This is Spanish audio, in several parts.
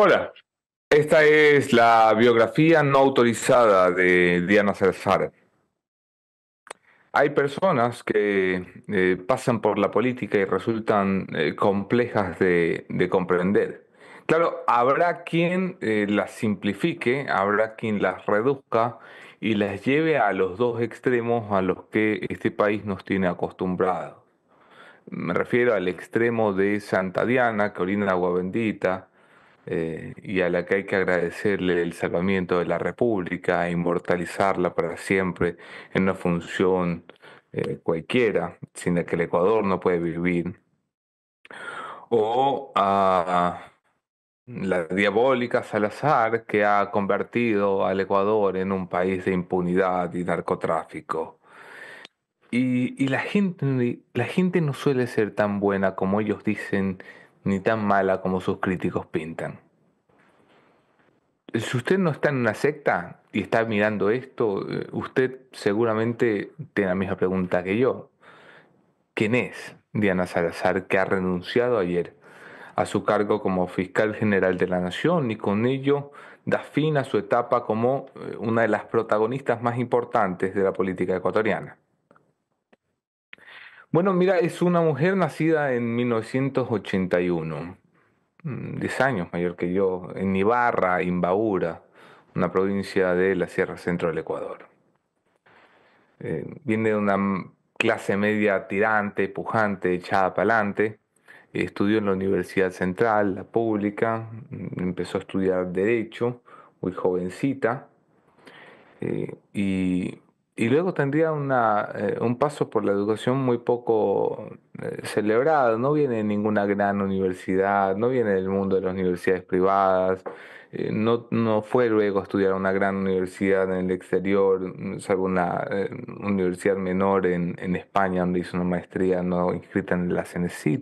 Hola, esta es la biografía no autorizada de Diana Salazar. Hay personas que pasan por la política y resultan complejas de comprender. Claro, habrá quien las simplifique, habrá quien las reduzca y las lleve a los dos extremos a los que este país nos tiene acostumbrados. Me refiero al extremo de Santa Diana, que orina agua bendita, y a la que hay que agradecerle el salvamiento de la República e inmortalizarla para siempre en una función cualquiera, sin la que el Ecuador no puede vivir. O a la diabólica Salazar, que ha convertido al Ecuador en un país de impunidad y narcotráfico. Y la gente no suele ser tan buena como ellos dicen, ni tan mala como sus críticos pintan. Si usted no está en una secta y está mirando esto, usted seguramente tiene la misma pregunta que yo. ¿Quién es Diana Salazar, que ha renunciado ayer a su cargo como fiscal general de la Nación y con ello da fin a su etapa como una de las protagonistas más importantes de la política ecuatoriana? Bueno, mira, es una mujer nacida en 1981, 10 años mayor que yo, en Ibarra, Imbabura, una provincia de la Sierra Centro del Ecuador. Viene de una clase media tirante, pujante, echada para adelante. Estudió en la Universidad Central, la pública, empezó a estudiar Derecho, muy jovencita. Y luego tendría un paso por la educación muy poco celebrado. No viene de ninguna gran universidad, no viene del mundo de las universidades privadas, no fue luego a estudiar a una gran universidad en el exterior, salvo una universidad menor en España, donde hizo una maestría no inscrita en la CENESID,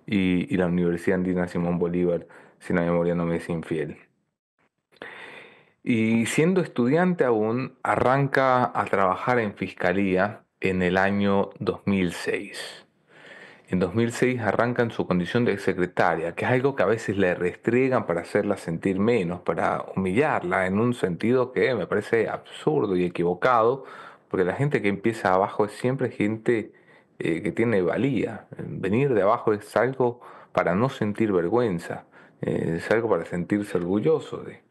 y la Universidad Andina Simón Bolívar, si la memoria no me es infiel. Y siendo estudiante aún, arranca a trabajar en fiscalía en el año 2006. En 2006 arranca en su condición de secretaria, que es algo que a veces le restriegan para hacerla sentir menos, para humillarla en un sentido que me parece absurdo y equivocado, porque la gente que empieza abajo es siempre gente que tiene valía. Venir de abajo es algo para no sentir vergüenza, es algo para sentirse orgulloso de.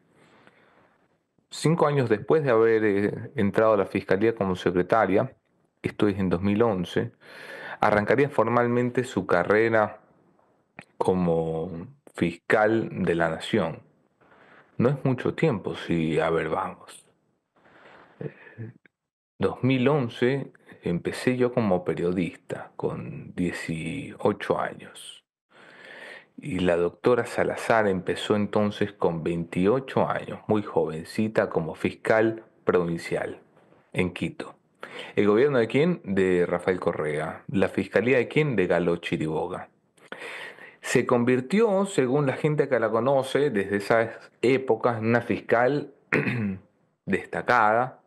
5 años después de haber entrado a la fiscalía como secretaria, esto es en 2011, arrancaría formalmente su carrera como fiscal de la nación. No es mucho tiempo, si, a ver, vamos. 2011 empecé yo como periodista con 18 años. Y la doctora Salazar empezó entonces con 28 años, muy jovencita, como fiscal provincial en Quito. ¿El gobierno de quién? De Rafael Correa. ¿La fiscalía de quién? De Galo Chiriboga. Se convirtió, según la gente que la conoce, desde esas épocas, en una fiscal destacada,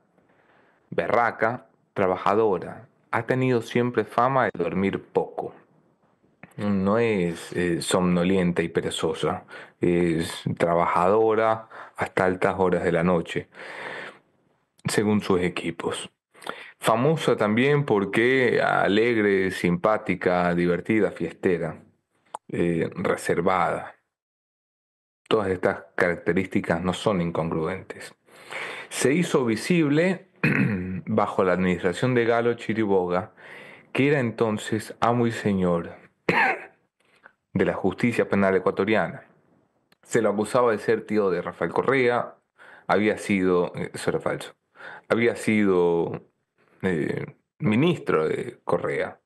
berraca, trabajadora. Ha tenido siempre fama de dormir poco. No es somnolienta y perezosa, es trabajadora hasta altas horas de la noche, según sus equipos. Famosa también porque alegre, simpática, divertida, fiestera, reservada. Todas estas características no son incongruentes. Se hizo visible bajo la administración de Galo Chiriboga, que era entonces amo y señor de la justicia penal ecuatoriana. Se lo acusaba de ser tío de Rafael Correa, había sido, eso era falso, había sido ministro de Correa,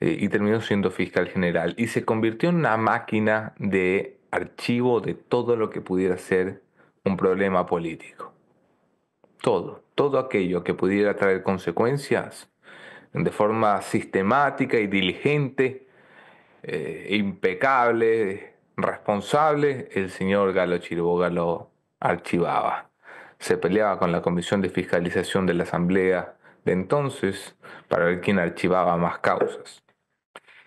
y terminó siendo fiscal general y se convirtió en una máquina de archivo de todo lo que pudiera ser un problema político. Todo aquello que pudiera traer consecuencias de forma sistemática y diligente, impecable, responsable, el señor Galo Chiriboga lo archivaba. Se peleaba con la Comisión de Fiscalización de la Asamblea de entonces para ver quién archivaba más causas.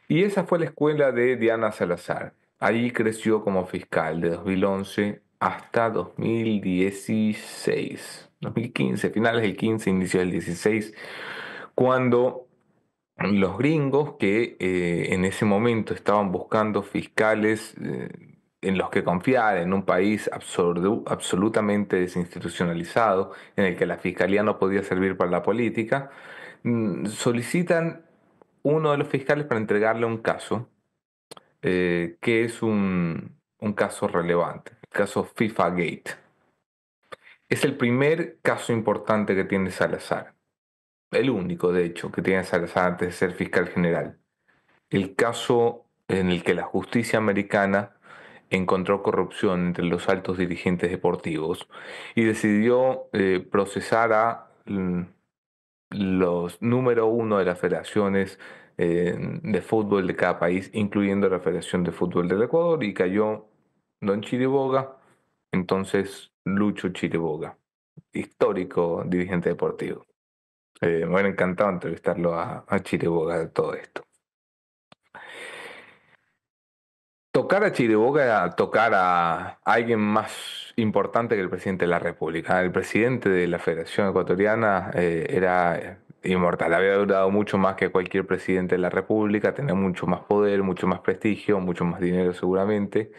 Y esa fue la escuela de Diana Salazar. Allí creció como fiscal de 2011 hasta 2016, 2015, finales del 15, inicio del 16, cuando los gringos que en ese momento estaban buscando fiscales en los que confiar en un país absolutamente desinstitucionalizado, en el que la fiscalía no podía servir para la política, solicitan uno de los fiscales para entregarle un caso, que es un caso relevante, el caso FIFA Gate. Es el primer caso importante que tiene Salazar, el único, de hecho, que tiene Salazar antes de ser fiscal general. El caso en el que la justicia americana encontró corrupción entre los altos dirigentes deportivos y decidió procesar a los número uno de las federaciones de fútbol de cada país, incluyendo la Federación de Fútbol del Ecuador, y cayó Don Chiriboga, entonces Lucho Chiriboga, histórico dirigente deportivo. Me hubiera encantado entrevistarlo a Chiriboga de todo esto. Tocar a Chiriboga era tocar a alguien más importante que el presidente de la República. El presidente de la Federación Ecuatoriana era inmortal, había durado mucho más que cualquier presidente de la República, tenía mucho más poder, mucho más prestigio, mucho más dinero seguramente.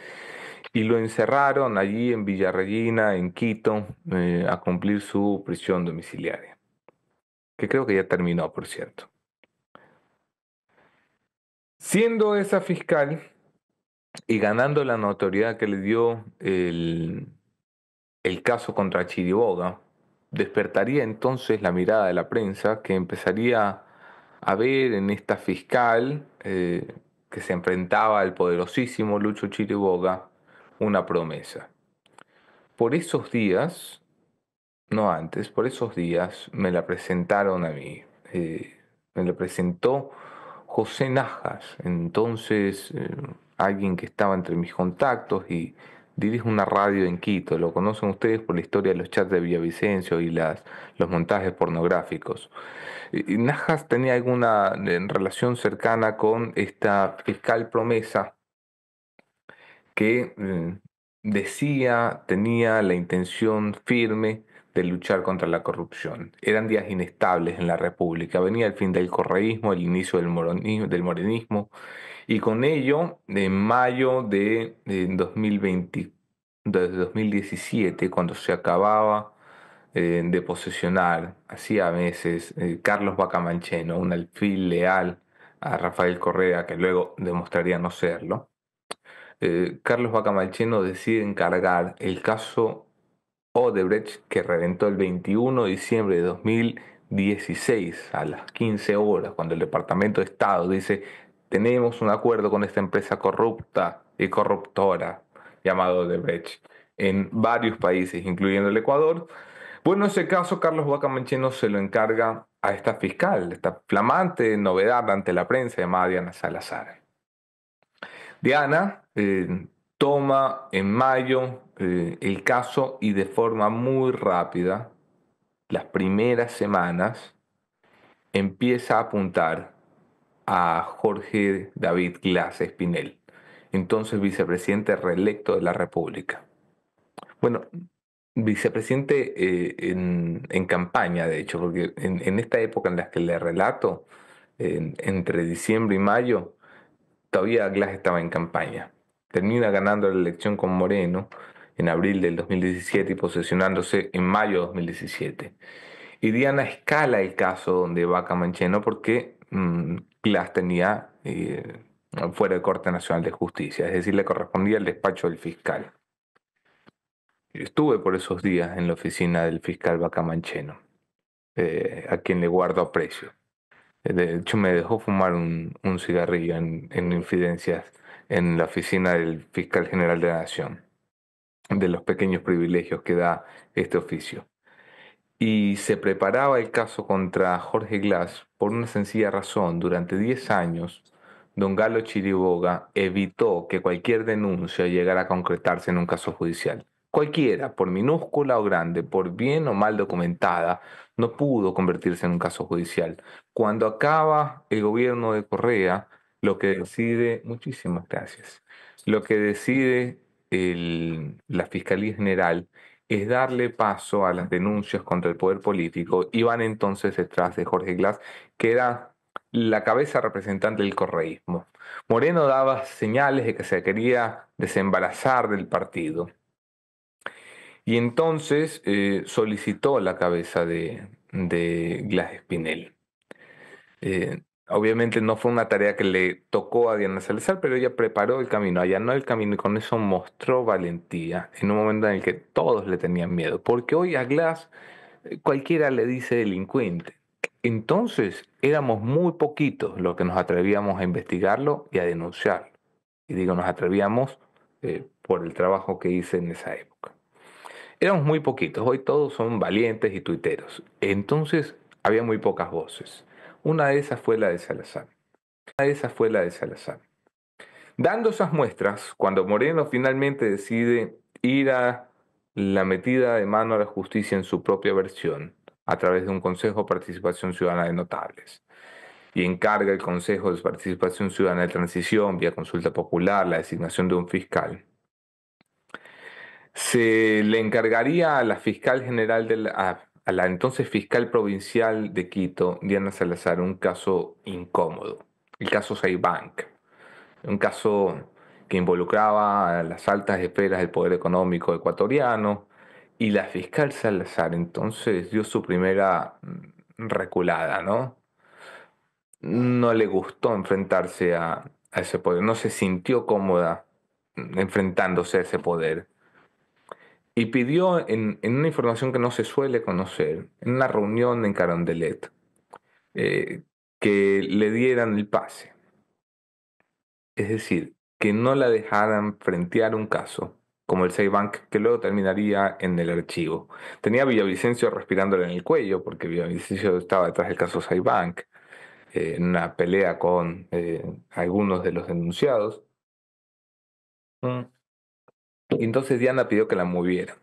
Y lo encerraron allí en Villa Regina, en Quito, a cumplir su prisión domiciliaria, que creo que ya terminó, por cierto. Siendo esa fiscal y ganando la notoriedad que le dio el caso contra Chiriboga, despertaría entonces la mirada de la prensa que empezaría a ver en esta fiscal que se enfrentaba al poderosísimo Lucho Chiriboga una promesa. Por esos días, no antes, por esos días me la presentaron a mí. Me la presentó José Najas, entonces alguien que estaba entre mis contactos y dirige una radio en Quito. Lo conocen ustedes por la historia de los chats de Villavicencio y los montajes pornográficos. Y Najas tenía alguna relación cercana con esta fiscal promesa que decía, tenía la intención firme de luchar contra la corrupción. Eran días inestables en la República. Venía el fin del correísmo, el inicio del morenismo, y con ello, en mayo de 2020, de 2017, cuando se acababa de posesionar, hacía meses, Carlos Bacamancheno, un alfil leal a Rafael Correa, que luego demostraría no serlo, Carlos Bacamalcheno decide encargar el caso Odebrecht, que reventó el 21 de diciembre de 2016 a las 15 horas, cuando el Departamento de Estado dice: tenemos un acuerdo con esta empresa corrupta y corruptora llamado Odebrecht en varios países, incluyendo el Ecuador. Bueno, ese caso Carlos Bacamancheno se lo encarga a esta fiscal, esta flamante novedad ante la prensa llamada Diana Salazar. Diana toma en mayo el caso y de forma muy rápida, las primeras semanas, empieza a apuntar a Jorge David Glass Espinel, entonces vicepresidente reelecto de la República. Bueno, vicepresidente en campaña, de hecho, porque en esta época en la que le relato, entre diciembre y mayo, todavía Glass estaba en campaña. Termina ganando la elección con Moreno en abril del 2017 y posesionándose en mayo de 2017. Y Diana escala el caso donde va Camancheno porque Glass tenía fuera de Corte Nacional de Justicia, es decir, le correspondía el despacho del fiscal. Estuve por esos días en la oficina del fiscal Bacamancheno, a quien le guardo aprecio. De hecho, me dejó fumar un cigarrillo en infidencias en la oficina del fiscal general de la Nación, de los pequeños privilegios que da este oficio. Y se preparaba el caso contra Jorge Glass por una sencilla razón. Durante 10 años, don Galo Chiriboga evitó que cualquier denuncia llegara a concretarse en un caso judicial. Cualquiera, por minúscula o grande, por bien o mal documentada, no pudo convertirse en un caso judicial. Cuando acaba el gobierno de Correa, Lo que decide, muchísimas gracias, lo que decide la Fiscalía General es darle paso a las denuncias contra el poder político y van entonces detrás de Jorge Glass, que era la cabeza representante del correísmo. Moreno daba señales de que se quería desembarazar del partido y entonces solicitó la cabeza de Glass Espinel. Obviamente no fue una tarea que le tocó a Diana Salazar, pero ella preparó el camino, allanó el camino y con eso mostró valentía en un momento en el que todos le tenían miedo, porque hoy a Glass cualquiera le dice delincuente. Entonces éramos muy poquitos los que nos atrevíamos a investigarlo y a denunciarlo. Y digo, nos atrevíamos por el trabajo que hice en esa época. Éramos muy poquitos, hoy todos son valientes y tuiteros. Entonces había muy pocas voces. Una de esas fue la de Salazar. Una de esas fue la de Salazar. Dando esas muestras, cuando Moreno finalmente decide ir a la metida de mano a la justicia en su propia versión, a través de un Consejo de Participación Ciudadana de Notables, y encarga el Consejo de Participación Ciudadana de Transición, vía consulta popular, la designación de un fiscal, se le encargaría a la fiscal general a la entonces fiscal provincial de Quito, Diana Salazar, un caso incómodo, el caso Saibank, un caso que involucraba a las altas esferas del poder económico ecuatoriano, y la fiscal Salazar entonces dio su primera reculada, ¿no? No le gustó enfrentarse a ese poder, no se sintió cómoda enfrentándose a ese poder. Y pidió en una información que no se suele conocer, en una reunión en Carondelet, eh, que le dieran el pase. Es decir, que no la dejaran frentear un caso, como el Seibank, que luego terminaría en el archivo. Tenía a Villavicencio respirándole en el cuello, porque Villavicencio estaba detrás del caso Seibank, en una pelea con algunos de los denunciados. Mm. Y entonces Diana pidió que la movieran.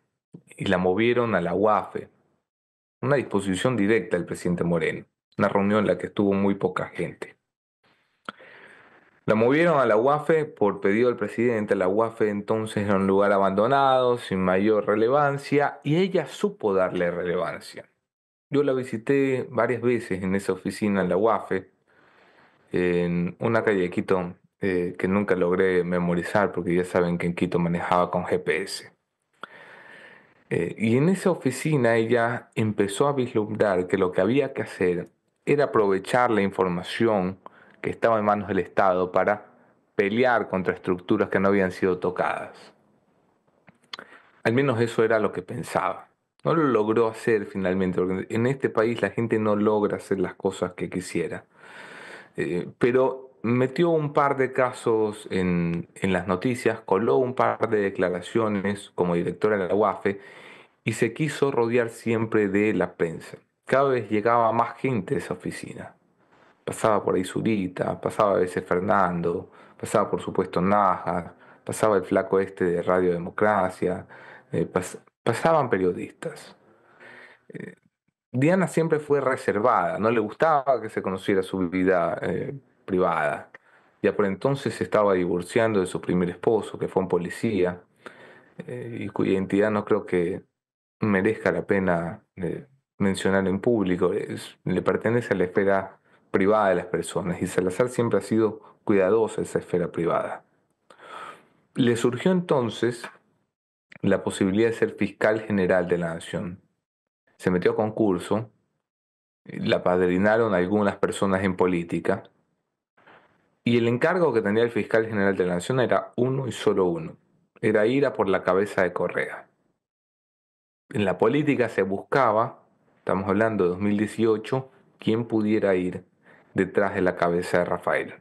Y la movieron a la UAFE, una disposición directa del presidente Moreno, una reunión en la que estuvo muy poca gente. La movieron a la UAFE por pedido del presidente. La UAFE entonces era un lugar abandonado, sin mayor relevancia, y ella supo darle relevancia. Yo la visité varias veces en esa oficina en la UAFE, en una calle de Quito que nunca logré memorizar porque ya saben que en Quito manejaba con GPS. Y en esa oficina ella empezó a vislumbrar que lo que había que hacer era aprovechar la información que estaba en manos del Estado para pelear contra estructuras que no habían sido tocadas. Al menos eso era lo que pensaba. No lo logró hacer finalmente, porque en este país la gente no logra hacer las cosas que quisiera. Pero metió un par de casos en las noticias, coló un par de declaraciones como directora de la UAFE y se quiso rodear siempre de la prensa. Cada vez llegaba más gente a esa oficina. Pasaba por ahí Zurita, pasaba a veces Fernando, pasaba por supuesto Nájar, pasaba el flaco este de Radio Democracia, pasaban periodistas. Diana siempre fue reservada, no le gustaba que se conociera su vida privada. Ya por entonces se estaba divorciando de su primer esposo, que fue un policía, y cuya identidad no creo que merezca la pena mencionar en público. Le pertenece a la esfera privada de las personas y Salazar siempre ha sido cuidadoso de esa esfera privada. Le surgió entonces la posibilidad de ser fiscal general de la nación. Se metió a concurso, la padrinaron algunas personas en política y el encargo que tenía el fiscal general de la nación era uno y solo uno. Era ir a por la cabeza de Correa. En la política se buscaba, estamos hablando de 2018, quién pudiera ir detrás de la cabeza de Rafael.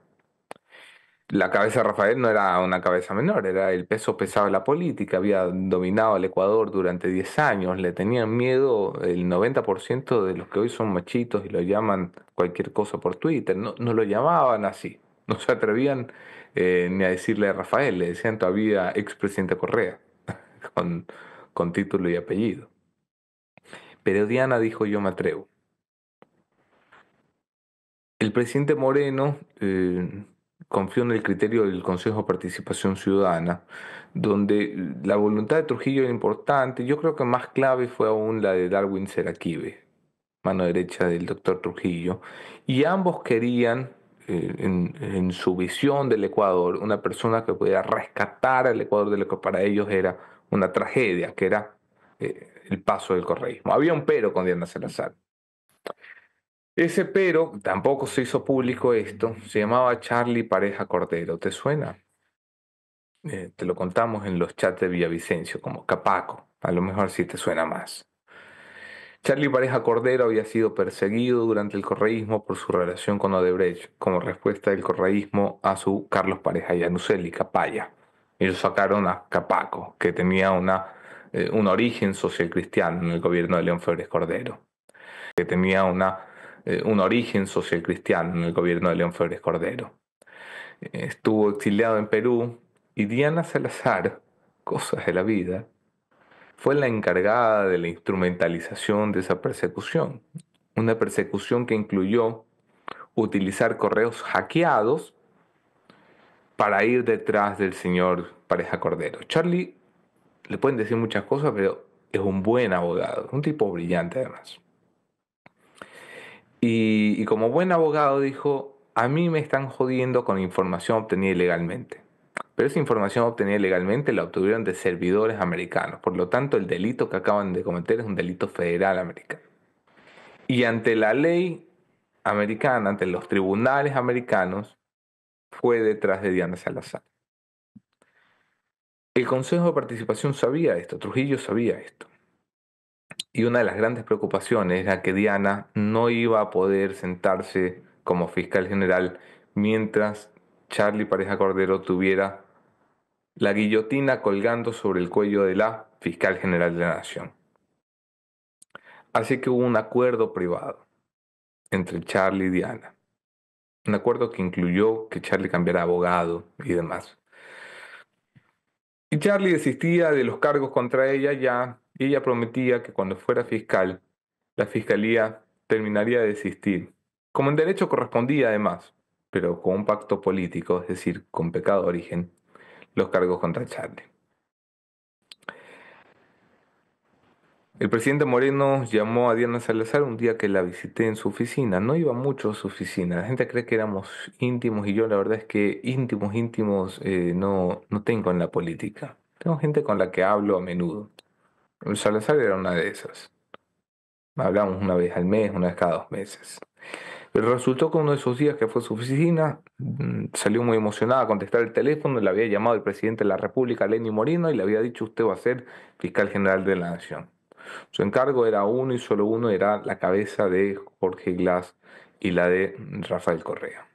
La cabeza de Rafael no era una cabeza menor, era el peso pesado de la política, había dominado el Ecuador durante 10 años, le tenían miedo el 90% de los que hoy son machitos y lo llaman cualquier cosa por Twitter, no lo llamaban así, no se atrevían ni a decirle a Rafael, le decían todavía expresidente Correa, con, con título y apellido. Pero Diana dijo yo me atrevo. El presidente Moreno confío en el criterio del Consejo de Participación Ciudadana, donde la voluntad de Trujillo era importante. Yo creo que más clave fue aún la de Darwin Seraquibe, mano derecha del doctor Trujillo, y ambos querían, en su visión del Ecuador, una persona que pudiera rescatar al Ecuador de lo que para ellos era una tragedia, que era el paso del correísmo. Había un pero con Diana Salazar. Ese pero, tampoco se hizo público esto, se llamaba Charlie Pareja Cordero. ¿Te suena? Te lo contamos en los chats de Villavicencio, como Capaco. A lo mejor sí te suena más. Charlie Pareja Cordero había sido perseguido durante el correísmo por su relación con Odebrecht, como respuesta del correísmo a su Carlos Pareja Yanuseli, Capaya. Ellos sacaron a Capaco, que tenía un origen social cristiano en el gobierno de León Febres Cordero. Que tenía un origen social cristiano en el gobierno de León Febres Cordero. Estuvo exiliado en Perú y Diana Salazar, cosas de la vida, fue la encargada de la instrumentalización de esa persecución. Una persecución que incluyó utilizar correos hackeados para ir detrás del señor Pareja Cordero. Charlie, le pueden decir muchas cosas, pero es un buen abogado, un tipo brillante además. Y como buen abogado dijo, a mí me están jodiendo con información obtenida ilegalmente. Pero esa información obtenida ilegalmente la obtuvieron de servidores americanos. Por lo tanto, el delito que acaban de cometer es un delito federal americano. Y ante la ley americana, ante los tribunales americanos, fue detrás de Diana Salazar. El Consejo de Participación sabía esto, Trujillo sabía esto. Y una de las grandes preocupaciones era que Diana no iba a poder sentarse como fiscal general mientras Charlie Pareja Cordero tuviera la guillotina colgando sobre el cuello de la fiscal general de la Nación. Así que hubo un acuerdo privado entre Charlie y Diana. Un acuerdo que incluyó que Charlie cambiara abogado y demás. Y Charlie desistía de los cargos contra ella ya, y ella prometía que cuando fuera fiscal, la fiscalía terminaría de desistir, como en derecho correspondía además, pero con un pacto político, es decir, con pecado de origen, los cargos contra Charlie. El presidente Moreno llamó a Diana Salazar un día que la visité en su oficina. No iba mucho a su oficina. La gente cree que éramos íntimos y yo la verdad es que íntimos no tengo en la política. Tengo gente con la que hablo a menudo. El Salazar era una de esas. Hablamos una vez al mes, una vez cada 2 meses. Pero resultó que uno de esos días que fue a su oficina, salió muy emocionada a contestar el teléfono, le había llamado el presidente de la República, Lenín Moreno, y le había dicho: usted va a ser fiscal general de la Nación. Su encargo era uno y solo uno, era la cabeza de Jorge Glass y la de Rafael Correa.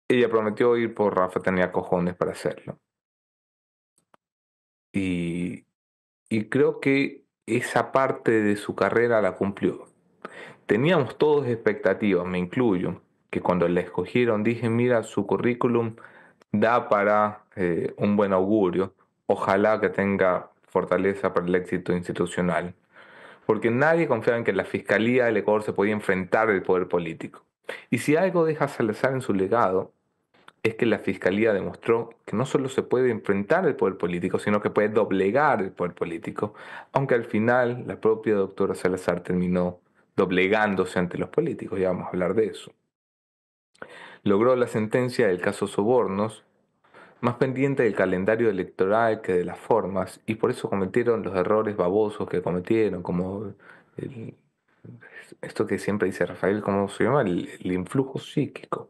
Ella prometió ir por Rafa, tenía cojones para hacerlo. Y, y creo que esa parte de su carrera la cumplió. Teníamos todos expectativas, me incluyo, que cuando la escogieron dije: mira, su currículum da para un buen augurio, ojalá que tenga fortaleza para el éxito institucional, porque nadie confiaba en que la Fiscalía del Ecuador se podía enfrentar al poder político. Y si algo deja Salazar en su legado, es que la Fiscalía demostró que no solo se puede enfrentar al poder político, sino que puede doblegar el poder político, aunque al final la propia doctora Salazar terminó doblegándose ante los políticos, ya vamos a hablar de eso. Logró la sentencia del caso Sobornos, más pendiente del calendario electoral que de las formas, y por eso cometieron los errores babosos que cometieron, como el- esto que siempre dice Rafael, ¿cómo se llama? El influjo psíquico.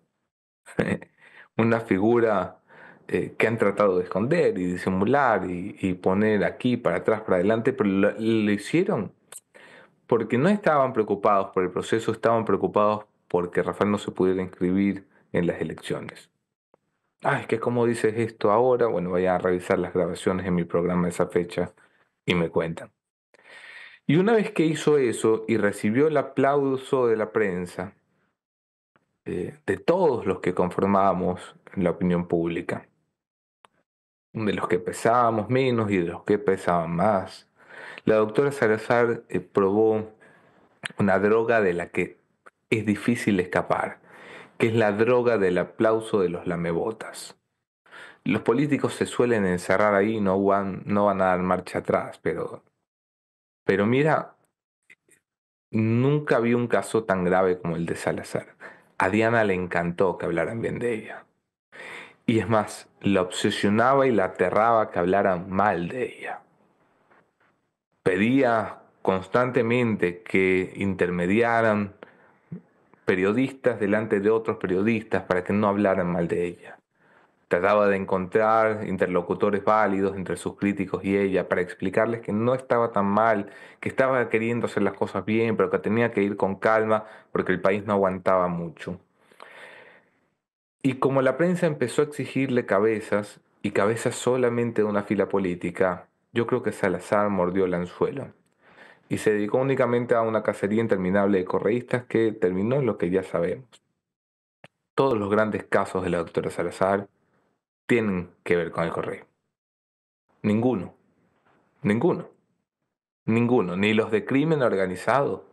Una figura que han tratado de esconder y disimular y poner aquí, para atrás, para adelante, pero lo hicieron porque no estaban preocupados por el proceso, estaban preocupados porque Rafael no se pudiera inscribir en las elecciones. Ah, es que como dices esto ahora, bueno, vayan a revisar las grabaciones en mi programa de esa fecha y me cuentan. Y una vez que hizo eso y recibió el aplauso de la prensa, de todos los que conformábamos la opinión pública, de los que pesábamos menos y de los que pesaban más, la doctora Salazar probó una droga de la que es difícil escapar, que es la droga del aplauso de los lamebotas. Los políticos se suelen encerrar ahí y no van a dar marcha atrás, pero mira, nunca vi un caso tan grave como el de Salazar. A Diana le encantó que hablaran bien de ella. Y es más, la obsesionaba y la aterraba que hablaran mal de ella. Pedía constantemente que intermediaran periodistas delante de otros periodistas para que no hablaran mal de ella. Trataba de encontrar interlocutores válidos entre sus críticos y ella para explicarles que no estaba tan mal, que estaba queriendo hacer las cosas bien, pero que tenía que ir con calma porque el país no aguantaba mucho. Y como la prensa empezó a exigirle cabezas, y cabezas solamente de una fila política, yo creo que Salazar mordió el anzuelo y se dedicó únicamente a una cacería interminable de correístas que terminó en lo que ya sabemos. Todos los grandes casos de la doctora Salazar tienen que ver con el correo. Ninguno, ninguno, ninguno, ni los de crimen organizado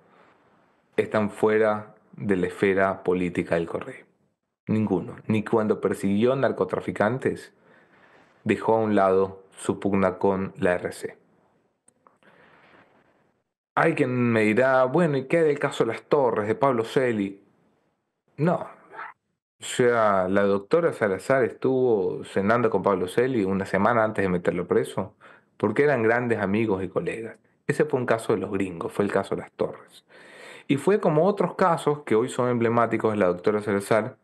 están fuera de la esfera política del correo. Ninguno, ni cuando persiguió narcotraficantes dejó a un lado su pugna con la RC. Hay quien me dirá, bueno, ¿y qué del caso de las Torres, de Pablo Celi? No, o sea, la doctora Salazar estuvo cenando con Pablo Celi una semana antes de meterlo preso, porque eran grandes amigos y colegas. Ese fue un caso de los gringos, fue el caso de las Torres. Y fue como otros casos que hoy son emblemáticos de la doctora Salazar,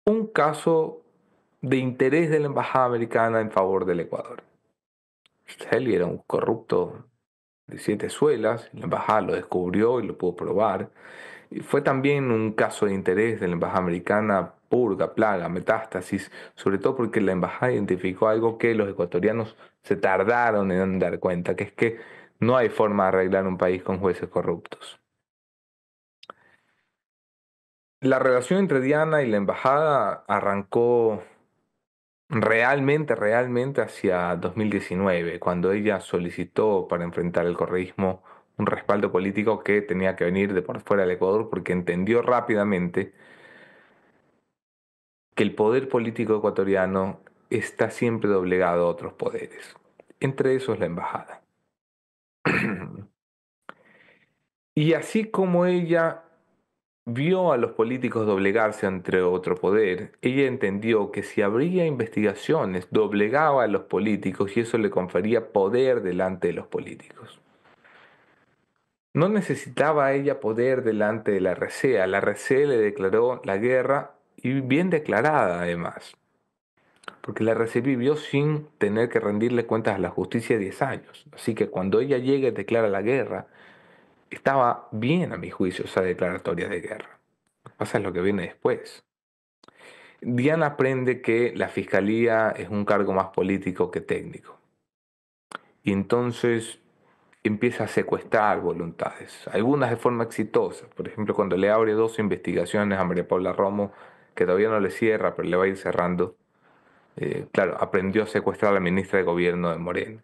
un caso de interés de la embajada americana en favor del Ecuador. Celi era un corrupto de siete suelas, la embajada lo descubrió y lo pudo probar. Y fue también un caso de interés de la embajada americana, purga, plaga, metástasis, sobre todo porque la embajada identificó algo que los ecuatorianos se tardaron en dar cuenta, que es que no hay forma de arreglar un país con jueces corruptos. La relación entre Diana y la embajada arrancó realmente hacia 2019, cuando ella solicitó para enfrentar el correísmo un respaldo político que tenía que venir de por fuera del Ecuador porque entendió rápidamente que el poder político ecuatoriano está siempre doblegado a otros poderes, entre esos la embajada. Y así como ella vio a los políticos doblegarse ante otro poder, ella entendió que si habría investigaciones, doblegaba a los políticos y eso le confería poder delante de los políticos. No necesitaba ella poder delante de la RC, a la RC le declaró la guerra y bien declarada además, porque la RC vivió sin tener que rendirle cuentas a la justicia 10 años. Así que cuando ella llega y declara la guerra, estaba bien a mi juicio esa declaratoria de guerra. Lo que pasa es lo que viene después. Diana aprende que la fiscalía es un cargo más político que técnico. Y entonces empieza a secuestrar voluntades, algunas de forma exitosa. Por ejemplo, cuando le abre dos investigaciones a María Paula Romo, que todavía no le cierra, pero le va a ir cerrando. Claro, aprendió a secuestrar a la ministra de Gobierno de Moreno.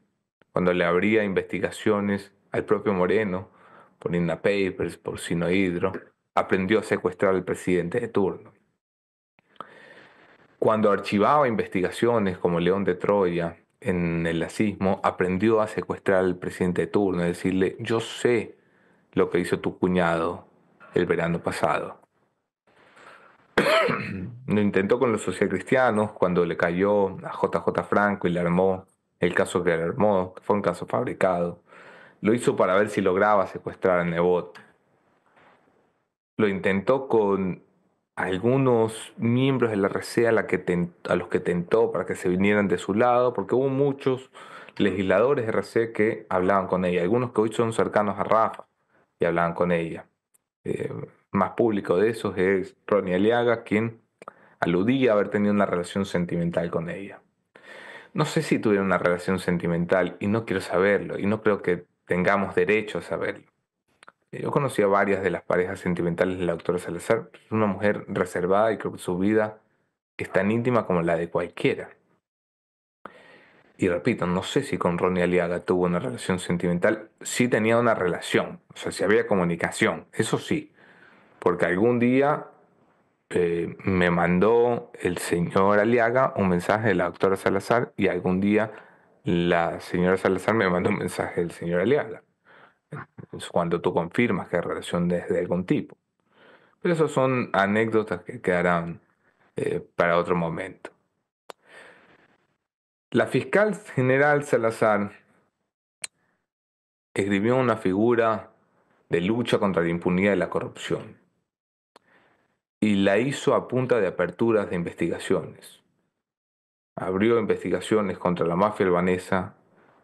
Cuando le abría investigaciones al propio Moreno, por Inna Papers, por Sinohidro, aprendió a secuestrar al presidente de turno. Cuando archivaba investigaciones como León de Troya en el nazismo, aprendió a secuestrar al presidente de turno, a decirle, yo sé lo que hizo tu cuñado el verano pasado. Lo intentó con los socialcristianos cuando le cayó a JJ Franco y le armó el caso que le armó, que fue un caso fabricado. Lo hizo para ver si lograba secuestrar a Nebot. Lo intentó con algunos miembros de la RC a los que tentó para que se vinieran de su lado, porque hubo muchos legisladores de RC que hablaban con ella, algunos que hoy son cercanos a Rafa y hablaban con ella. Eh, Más público de esos es Ronnie Aliaga, quien aludía a haber tenido una relación sentimental con ella. No sé si tuvieron una relación sentimental y no quiero saberlo y no creo que tengamos derecho a saberlo. Yo conocí a varias de las parejas sentimentales de la doctora Salazar. Es una mujer reservada y creo que su vida es tan íntima como la de cualquiera. Y repito, no sé si con Ronnie Aliaga tuvo una relación sentimental. Sí tenía una relación, o sea, si había comunicación, eso sí. Porque algún día me mandó el señor Aliaga un mensaje de la doctora Salazar y algún día la señora Salazar me mandó un mensaje del señor Aliaga. Es cuando tú confirmas que hay relación de algún tipo. Pero eso son anécdotas que quedarán para otro momento. La fiscal general Salazar escribió una figura de lucha contra la impunidad y la corrupción y la hizo a punta de aperturas de investigaciones. Abrió investigaciones contra la mafia albanesa,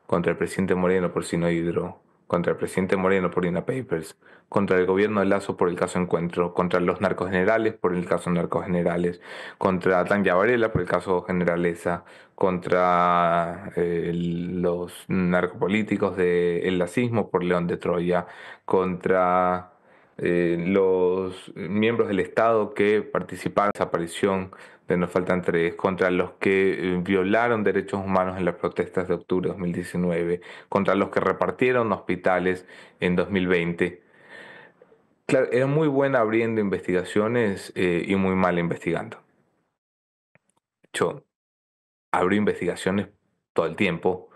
contra el presidente Moreno por Sinohydro, contra el presidente Moreno por INA Papers, contra el gobierno de Lazo por el caso Encuentro, contra los narcogenerales por el caso Narcogenerales, contra Tanya Varela por el caso Generalesa, contra los narcopolíticos del lacismo por León de Troya, contra los miembros del Estado que participaron en esa aparición de Nos Faltan Tres, contra los que violaron derechos humanos en las protestas de octubre de 2019, contra los que repartieron hospitales en 2020. Claro, era muy buena abriendo investigaciones y muy mal investigando. De hecho, abrió investigaciones todo el tiempo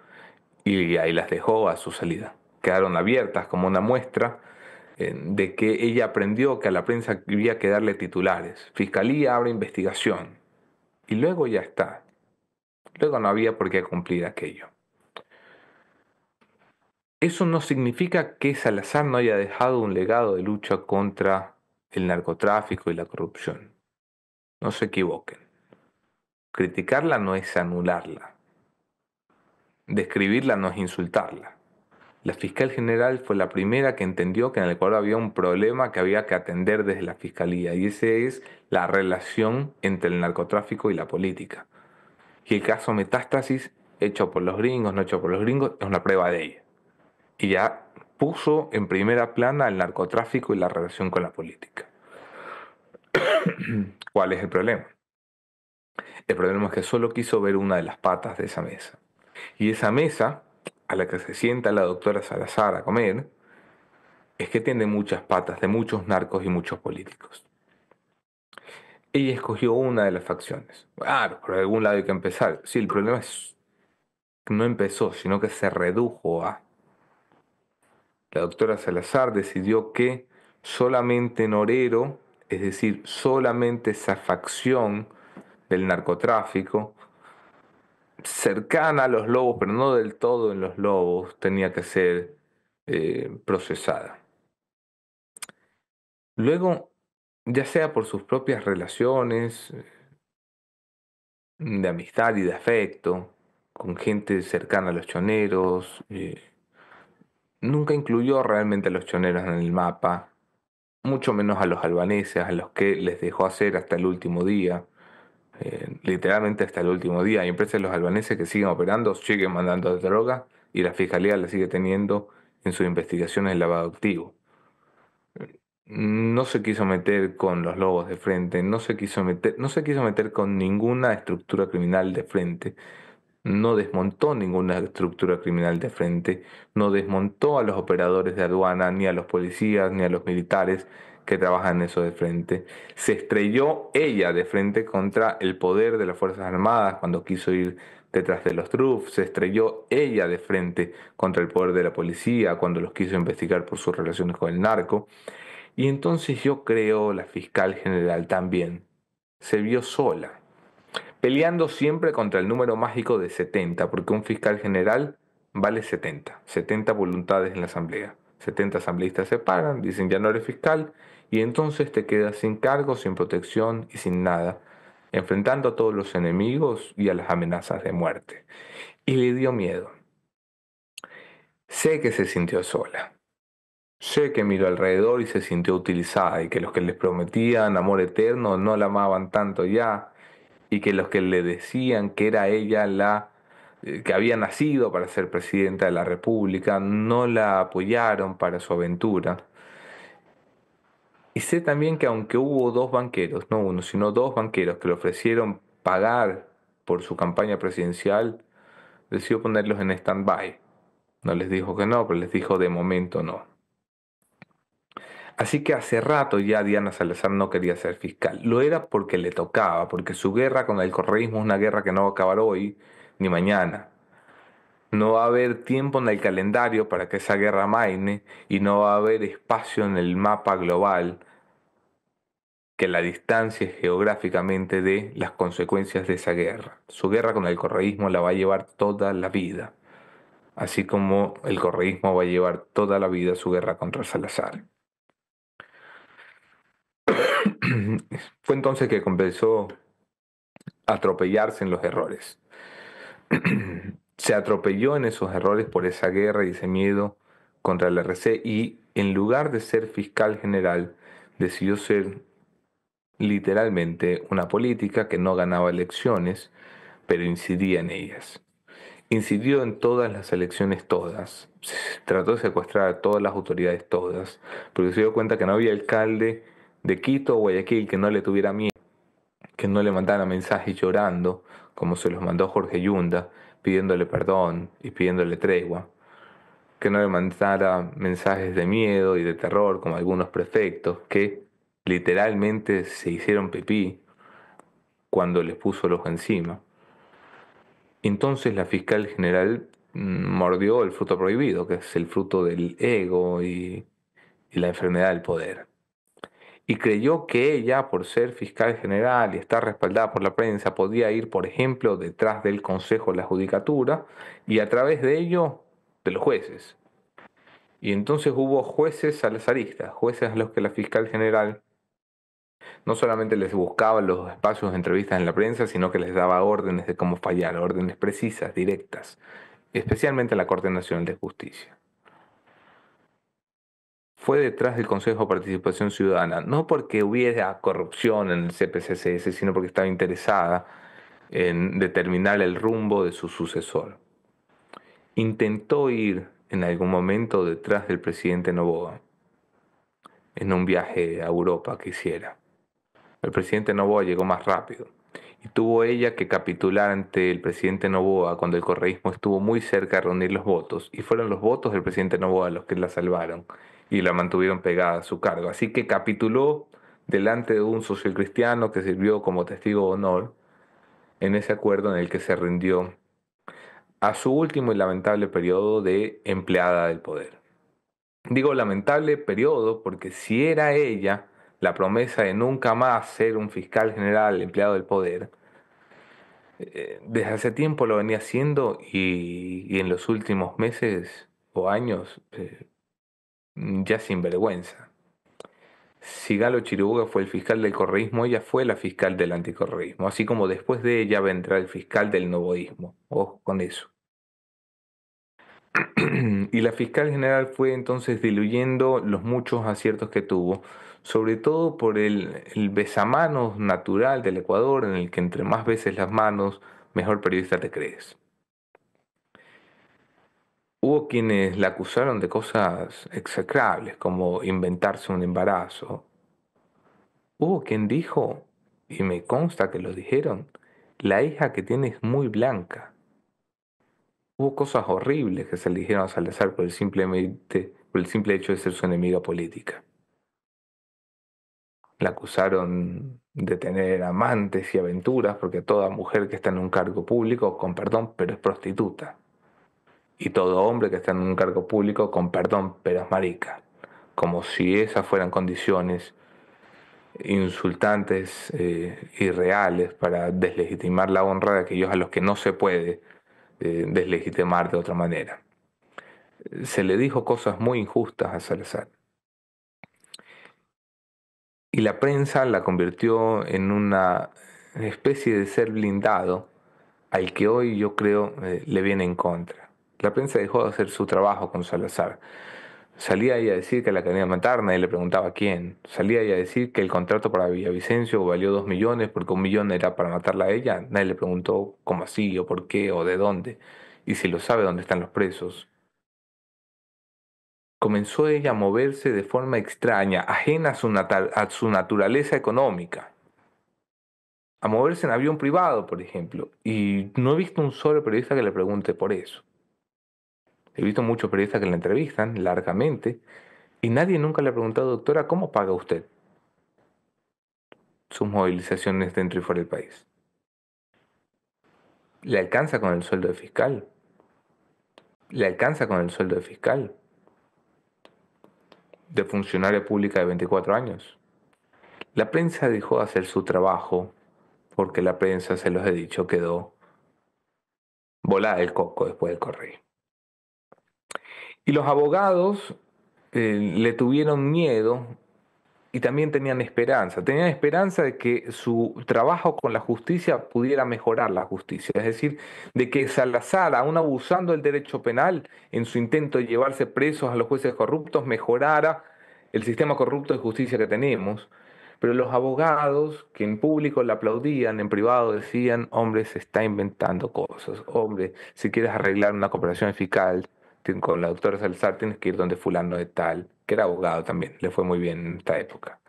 y ahí las dejó a su salida. Quedaron abiertas como una muestra de que ella aprendió que a la prensa había que darle titulares. Fiscalía abre investigación. Y luego ya está. Luego no había por qué cumplir aquello. Eso no significa que Salazar no haya dejado un legado de lucha contra el narcotráfico y la corrupción. No se equivoquen. Criticarla no es anularla. Describirla no es insultarla. La fiscal general fue la primera que entendió que en el Ecuador había un problema que había que atender desde la fiscalía, y ese es la relación entre el narcotráfico y la política. Y el caso Metástasis, hecho por los gringos, no hecho por los gringos, es una prueba de ello. Y ya puso en primera plana el narcotráfico y la relación con la política. ¿Cuál es el problema? El problema es que solo quiso ver una de las patas de esa mesa. Y esa mesa, a la que se sienta la doctora Salazar a comer, es que tiene muchas patas de muchos narcos y muchos políticos. Ella escogió una de las facciones. Claro, por algún lado hay que empezar. Sí, el problema es que no empezó, sino que se redujo a... La doctora Salazar decidió que solamente Norero, es decir, solamente esa facción del narcotráfico, cercana a los lobos, pero no del todo en los lobos, tenía que ser procesada. Luego, ya sea por sus propias relaciones de amistad y de afecto, con gente cercana a los choneros, nunca incluyó realmente a los choneros en el mapa, mucho menos a los albaneses, a los que les dejó hacer hasta el último día, literalmente hasta el último día. Hay empresas de los albaneses que siguen operando, siguen mandando droga y la fiscalía la sigue teniendo en sus investigaciones de lavado activo. No se quiso meter con los lobos de frente, no se quiso meter con ninguna estructura criminal de frente, no desmontó ninguna estructura criminal de frente, no desmontó a los operadores de aduana, ni a los policías, ni a los militares que trabajan en eso de frente. Se estrelló ella de frente contra el poder de las Fuerzas Armadas cuando quiso ir detrás de los TRUF, se estrelló ella de frente contra el poder de la policía cuando los quiso investigar por sus relaciones con el narco. Y entonces yo creo la fiscal general también se vio sola, peleando siempre contra el número mágico de 70, porque un fiscal general vale 70 voluntades en la asamblea. 70 asambleístas se paran, dicen ya no eres fiscal, y entonces te quedas sin cargo, sin protección y sin nada, enfrentando a todos los enemigos y a las amenazas de muerte. Y le dio miedo. Sé que se sintió sola. Sé que miró alrededor y se sintió utilizada, y que los que les prometían amor eterno no la amaban tanto ya, y que los que le decían que era ella la que había nacido para ser presidenta de la República no la apoyaron para su aventura. Y sé también que aunque hubo dos banqueros, no uno, sino dos banqueros que le ofrecieron pagar por su campaña presidencial, decidió ponerlos en stand-by. No les dijo que no, pero les dijo de momento no. Así que hace rato ya Diana Salazar no quería ser fiscal. Lo era porque le tocaba, porque su guerra con el correísmo es una guerra que no va a acabar hoy ni mañana. No va a haber tiempo en el calendario para que esa guerra amaine y no va a haber espacio en el mapa global que la distancia geográficamente de las consecuencias de esa guerra. Su guerra con el correísmo la va a llevar toda la vida, así como el correísmo va a llevar toda la vida su guerra contra Salazar. Fue entonces que comenzó a atropellarse en los errores. Se atropelló en esos errores por esa guerra y ese miedo contra el RC y en lugar de ser fiscal general, decidió ser literalmente una política que no ganaba elecciones, pero incidía en ellas. Incidió en todas las elecciones todas. Trató de secuestrar a todas las autoridades todas, porque se dio cuenta que no había alcalde de Quito o Guayaquil que no le tuviera miedo, que no le mandara mensajes llorando, como se los mandó Jorge Yunda, pidiéndole perdón y pidiéndole tregua, que no le mandara mensajes de miedo y de terror, como algunos prefectos, que literalmente se hicieron pipí cuando les puso el ojo encima. Entonces la fiscal general mordió el fruto prohibido, que es el fruto del ego y la enfermedad del poder. Y creyó que ella, por ser fiscal general y estar respaldada por la prensa, podía ir, por ejemplo, detrás del Consejo de la Judicatura y a través de ello de los jueces. Y entonces hubo jueces salazaristas, jueces a los que la fiscal general no solamente les buscaba los espacios de entrevistas en la prensa, sino que les daba órdenes de cómo fallar, órdenes precisas, directas, especialmente en la Corte Nacional de Justicia. Fue detrás del Consejo de Participación Ciudadana, no porque hubiera corrupción en el CPCCS, sino porque estaba interesada en determinar el rumbo de su sucesor. Intentó ir en algún momento detrás del presidente Noboa en un viaje a Europa que hiciera. El presidente Noboa llegó más rápido y tuvo ella que capitular ante el presidente Noboa cuando el correísmo estuvo muy cerca de reunir los votos y fueron los votos del presidente Noboa los que la salvaron y la mantuvieron pegada a su cargo. Así que capituló delante de un socialcristiano que sirvió como testigo de honor en ese acuerdo en el que se rindió a su último y lamentable periodo de empleada del poder. Digo lamentable periodo porque si era ella la promesa de nunca más ser un fiscal general empleado del poder, desde hace tiempo lo venía haciendo y en los últimos meses o años ya sin vergüenza. Si Galo Chiriboga fue el fiscal del correísmo, ella fue la fiscal del anticorreísmo, así como después de ella vendrá el fiscal del novoísmo. Ojo con eso. Y la fiscal general fue entonces diluyendo los muchos aciertos que tuvo, sobre todo por el besamanos natural del Ecuador, en el que entre más veces las manos, mejor periodista te crees. Hubo quienes la acusaron de cosas execrables, como inventarse un embarazo. Hubo quien dijo, y me consta que lo dijeron, la hija que tiene es muy blanca. Hubo cosas horribles que se le dijeron a Salazar por el simple hecho de ser su enemiga política. La acusaron de tener amantes y aventuras porque toda mujer que está en un cargo público, con perdón, pero es prostituta. Y todo hombre que está en un cargo público, con perdón, pero es marica. Como si esas fueran condiciones insultantes, irreales para deslegitimar la honra de aquellos a los que no se puede deslegitimar de otra manera. Se le dijo cosas muy injustas a Salazar. Y la prensa la convirtió en una especie de ser blindado al que hoy yo creo le viene en contra. La prensa dejó de hacer su trabajo con Salazar. Salía ella a decir que la quería matar, nadie le preguntaba quién. Salía ella a decir que el contrato para Villavicencio valió 2 millones porque 1 millón era para matarla a ella. Nadie le preguntó cómo así, o por qué, o de dónde. Y si lo sabe, dónde están los presos. Comenzó ella a moverse de forma extraña, ajena a su naturaleza económica. A moverse en avión privado, por ejemplo. Y no he visto un solo periodista que le pregunte por eso. He visto muchos periodistas que la entrevistan largamente Y nadie nunca le ha preguntado, doctora, ¿cómo paga usted sus movilizaciones dentro y fuera del país? ¿Le alcanza con el sueldo de fiscal? ¿Le alcanza con el sueldo de fiscal? ¿De funcionaria pública de 24 años? La prensa dejó de hacer su trabajo porque la prensa, se los he dicho, quedó volada el coco después del correo. Y los abogados le tuvieron miedo y también tenían esperanza. Tenían esperanza de que su trabajo con la justicia pudiera mejorar la justicia. Es decir, de que Salazar, aún abusando del derecho penal, en su intento de llevarse presos a los jueces corruptos, mejorara el sistema corrupto de justicia que tenemos. Pero los abogados, que en público le aplaudían, en privado decían, hombre, se está inventando cosas. Hombre, si quieres arreglar una cooperación fiscal con la doctora Salazar, tienes que ir donde fulano de tal, que era abogado también, le fue muy bien en esta época.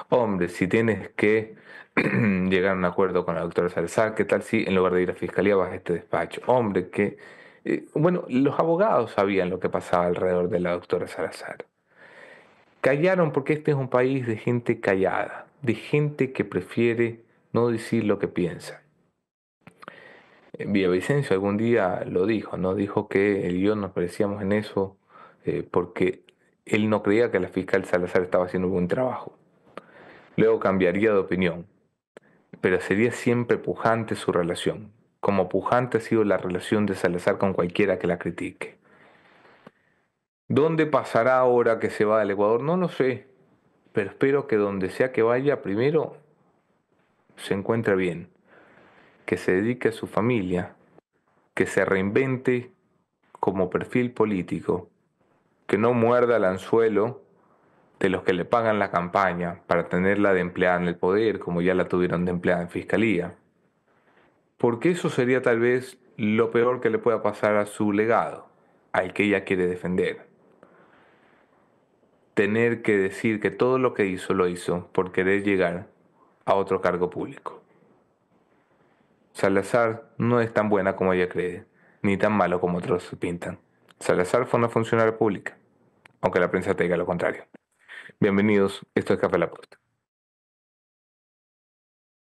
Hombre, si tienes que llegar a un acuerdo con la doctora Salazar, ¿qué tal si en lugar de ir a fiscalía vas a este despacho? Hombre, que... bueno, los abogados sabían lo que pasaba alrededor de la doctora Salazar. Callaron porque este es un país de gente callada, de gente que prefiere no decir lo que piensa. Villavicencio algún día lo dijo, ¿no? Dijo que él y yo nos parecíamos en eso porque él no creía que la fiscal Salazar estaba haciendo un buen trabajo. Luego cambiaría de opinión, pero sería siempre pujante su relación, como pujante ha sido la relación de Salazar con cualquiera que la critique. ¿Dónde pasará ahora que se va del Ecuador? No lo sé, pero espero que donde sea que vaya, primero se encuentre bien, que se dedique a su familia, que se reinvente como perfil político, que no muerda el anzuelo de los que le pagan la campaña para tenerla de empleada en el poder, como ya la tuvieron de empleada en fiscalía. Porque eso sería tal vez lo peor que le pueda pasar a su legado, al que ella quiere defender. Tener que decir que todo lo que hizo lo hizo por querer llegar a otro cargo público. Salazar no es tan buena como ella cree, ni tan malo como otros se pintan. Salazar fue una funcionaria pública, aunque la prensa te diga lo contrario. Bienvenidos, esto es Café La Posta.